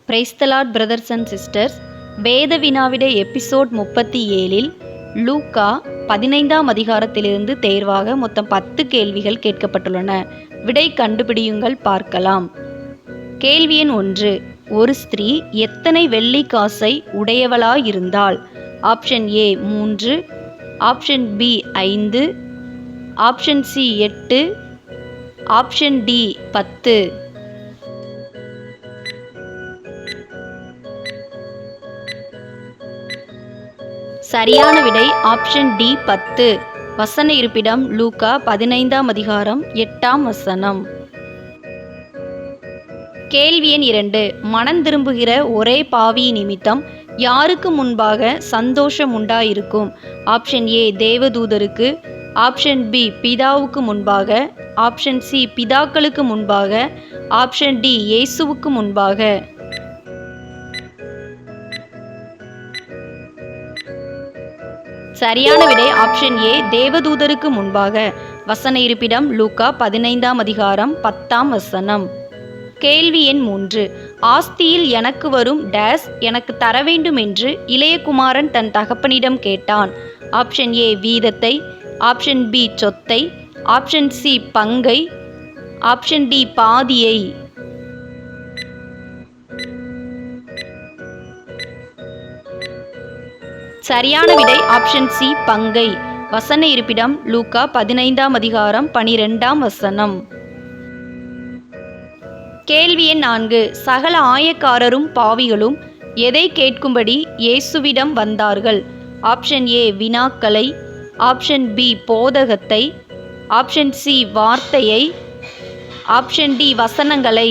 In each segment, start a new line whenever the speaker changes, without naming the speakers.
Praise the Lord brothers and sisters. வேத வினாவிடை episode 37இல் லூக்கா 15ஆம் அதிகாரத்திலிருந்து தேர்வாக மொத்தம் 10 கேள்விகள் கேட்கப்பட்டுள்ளன. விடை கண்டுபிடியுங்கள், பார்க்கலாம். கேள்வி எண் 1. ஒரு ஸ்திரீ எத்தனை வெள்ளி காசை உடையவளாயிருந்தாள்? Option A 3, option B 5, option C 8, option D 10. சரியான விடை ஆப்ஷன் டி 10. வசன இருப்பிடம் லூக்கா 15ஆம் அதிகாரம் 8ஆம் வசனம். கேள்வி எண் 2. மனம் திரும்புகிற ஒரே பாவி நிமித்தம் யாருக்கு முன்பாக சந்தோஷம் உண்டாயிருக்கும்? ஆப்ஷன் ஏ தேவதூதருக்கு, ஆப்ஷன் பி பிதாவுக்கு முன்பாக, ஆப்ஷன் சி பிதாக்களுக்கு முன்பாக, ஆப்ஷன் டி இயேசுவுக்கு முன்பாக. சரியான விடை ஆப்ஷன் ஏ தேவதூதருக்கு முன்பாக. வசன இருப்பிடம் லூக்கா 15ஆம் அதிகாரம் 10ஆம் வசனம். கேள்வி எண் 3. ஆஸ்தியில் எனக்கு வரும் டேஸ் எனக்கு தர வேண்டும் என்று இளைய குமாரன் தன் தகப்பனிடம் கேட்டான். ஆப்ஷன் ஏ வீதத்தை, ஆப்ஷன் பி சொத்தை, ஆப்ஷன் சி பங்கை, ஆப்ஷன் டி பாதியை. சரியான விடை ஆப்ஷன் சி பங்கை. வசன இருப்பிடம் லூக்கா 15ஆம் அதிகாரம் 12ஆம் வசனம். கேள்வி எண் 4. சகல ஆயக்காரரும் பாவிகளும் எதை கேட்கும்படி இயேசுவிடம் வந்தார்கள்? ஆப்ஷன் ஏ வினாக்களை, ஆப்ஷன் பி போதகத்தை, ஆப்ஷன் சி வார்த்தையை, ஆப்ஷன் டி வசனங்களை.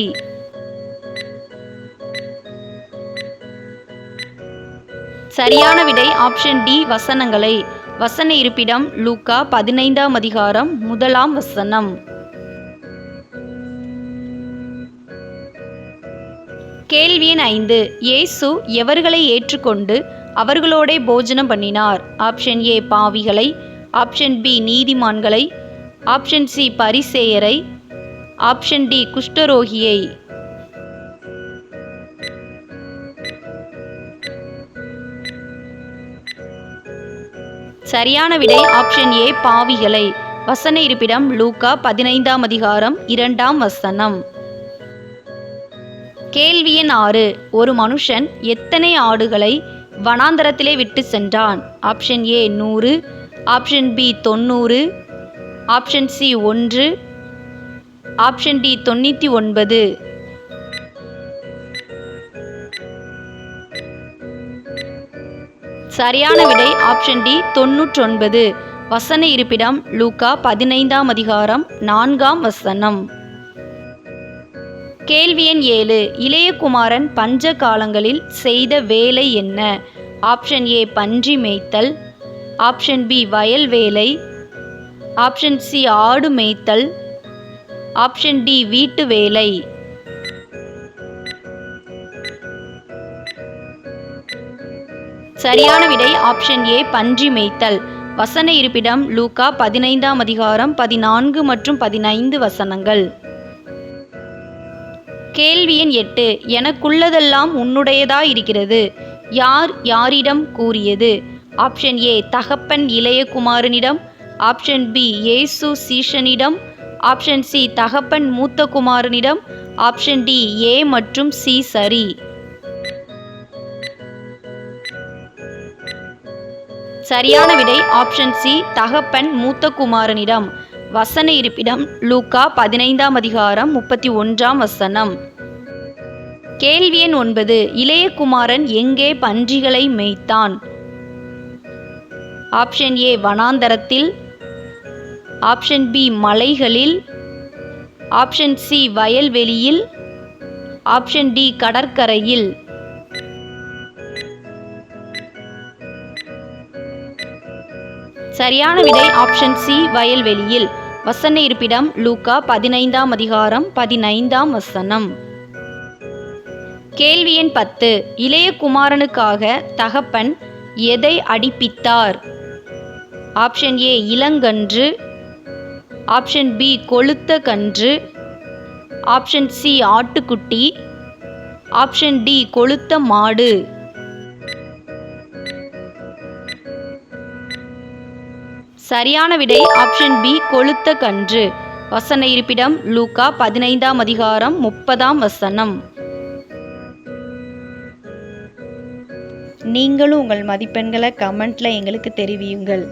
சரியான விடை ஆப்ஷன் டி வசனங்களை. வசன இருப்பிடம் லூக்கா 15ஆம் அதிகாரம் 1ஆம் வசனம். கேள்வி எண் 5. இயேசு எவர்களை ஏற்றுக்கொண்டு அவர்களோட போஜனம் பண்ணினார்? ஆப்ஷன் ஏ பாவிகளை, ஆப்ஷன் பி நீதிமான்களை, ஆப்ஷன் சி பரிசேயரை, ஆப்ஷன் டி குஷ்டரோகியை. சரியான விடை ஆப்ஷன் ஏ பாவிகளை. வசன இருப்பிடம் லூக்கா 15ஆம் அதிகாரம் 2ஆம் வசனம். கேள்வி எண் 6. ஒரு மனுஷன் எத்தனை ஆடுகளை வனாந்தரத்திலே விட்டு சென்றான்? Option A 100, option B 90, option C 1, option D 99. சரியான விடை ஆப்ஷன் டி 99. வசன இருப்பிடம் லூக்கா 15ஆம் அதிகாரம் 4ஆம் வசனம். கேள்வி எண் 7. இளைய குமாரன் பஞ்ச காலங்களில் செய்த வேலை என்ன? ஆப்ஷன் ஏ பன்றி மேய்த்தல், ஆப்ஷன் பி வயல் வேலை, ஆப்ஷன் சி ஆடு மேய்த்தல், ஆப்ஷன் டி வீட்டு வேலை. சரியான விடை ஆப்ஷன் ஏ பன்றி மேய்த்தல். வசன இருப்பிடம் லூக்கா 15ஆம் அதிகாரம் 14 மற்றும் 15 வசனங்கள். கேள்வி எண் 8. எனக்குள்ளதெல்லாம் உன்னுடையதாயிருக்கிறது யார் யாரிடம் கூறியது? ஆப்ஷன் ஏ தகப்பன் இளைய குமாரனிடம், ஆப்ஷன் பி இயேசு சீஷனிடம், ஆப்ஷன் சி தகப்பன் மூத்த குமாரனிடம், ஆப்ஷன் டி ஏ மற்றும் சி சரி. சரியான விடை ஆப்ஷன் சி தகப்பன் மூத்த குமாரனிடம். வசன இருப்பிடம் லூக்கா 15ஆம் அதிகாரம் 31ஆம் வசனம். கேள்வி எண் 9. இளைய குமாரன் எங்கே பன்றிகளை மேய்த்தான்? ஆப்ஷன் ஏ வனாந்தரத்தில், ஆப்ஷன் பி மலைகளில், ஆப்ஷன் சி வயல்வெளியில், ஆப்ஷன் டி கடற்கரையில். சரியான விடை ஆப்ஷன் சி வயல்வெளியில். வசன இருப்பிடம் லூக்கா 15ஆம் அதிகாரம் 15ஆம் வசனம். கேள்வி எண் 10. இளைய குமாரனுக்காக தகப்பன் எதை அடிப்பித்தார்? ஆப்ஷன் ஏ இளங்கன்று, ஆப்ஷன் பி கொழுத்த கன்று, ஆப்ஷன் சி ஆட்டுக்குட்டி, ஆப்ஷன் டி கொழுத்த மாடு. சரியான விடை ஆப்ஷன் பி கொழுத்த கன்று. வசன இருப்பிடம் லூக்கா 15ஆம் அதிகாரம் 30ஆம் வசனம். நீங்களும் உங்கள் மதிப்பெண்களை கமெண்ட்ல எங்களுக்கு தெரிவியுங்கள்.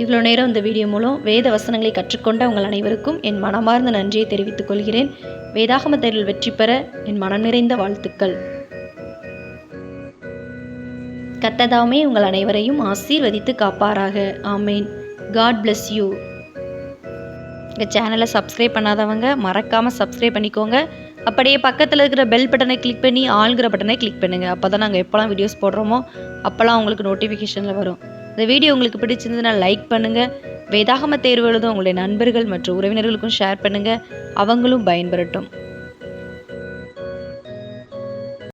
இவ்வளோ நேரம் இந்த வீடியோ மூலம் வேத வசனங்களை கற்றுக்கொண்ட உங்கள் அனைவருக்கும் என் மனமார்ந்த நன்றியை தெரிவித்துக் கொள்கிறேன். வேதாகம தேர்வில் வெற்றி பெற என் மனம் நிறைந்த வாழ்த்துக்கள். கர்த்தர் உங்கள் அனைவரையும் ஆசீர்வதித்து காப்பாராக. ஆமேன். God bless you. எங்கள் சேனலை சப்ஸ்கிரைப் பண்ணாதவங்க மறக்காமல் சப்ஸ்கிரைப் பண்ணிக்கோங்க. அப்படியே பக்கத்தில் இருக்கிற பெல் பட்டனை கிளிக் பண்ணி ஆள்கிற பட்டனை கிளிக் பண்ணுங்கள். அப்போ தான் நாங்கள் எப்போலாம் வீடியோஸ் போடுறோமோ அப்போலாம் உங்களுக்கு நோட்டிஃபிகேஷனில் வரும். இந்த வீடியோ உங்களுக்கு பிடிச்சிருந்ததுன்னா லைக் பண்ணுங்கள். வேதாகம தேர்வு எழுதும் உங்களுடைய நண்பர்கள் மற்றும் உறவினர்களுக்கும் ஷேர் பண்ணுங்கள். அவங்களும் பயன்பெறட்டும்.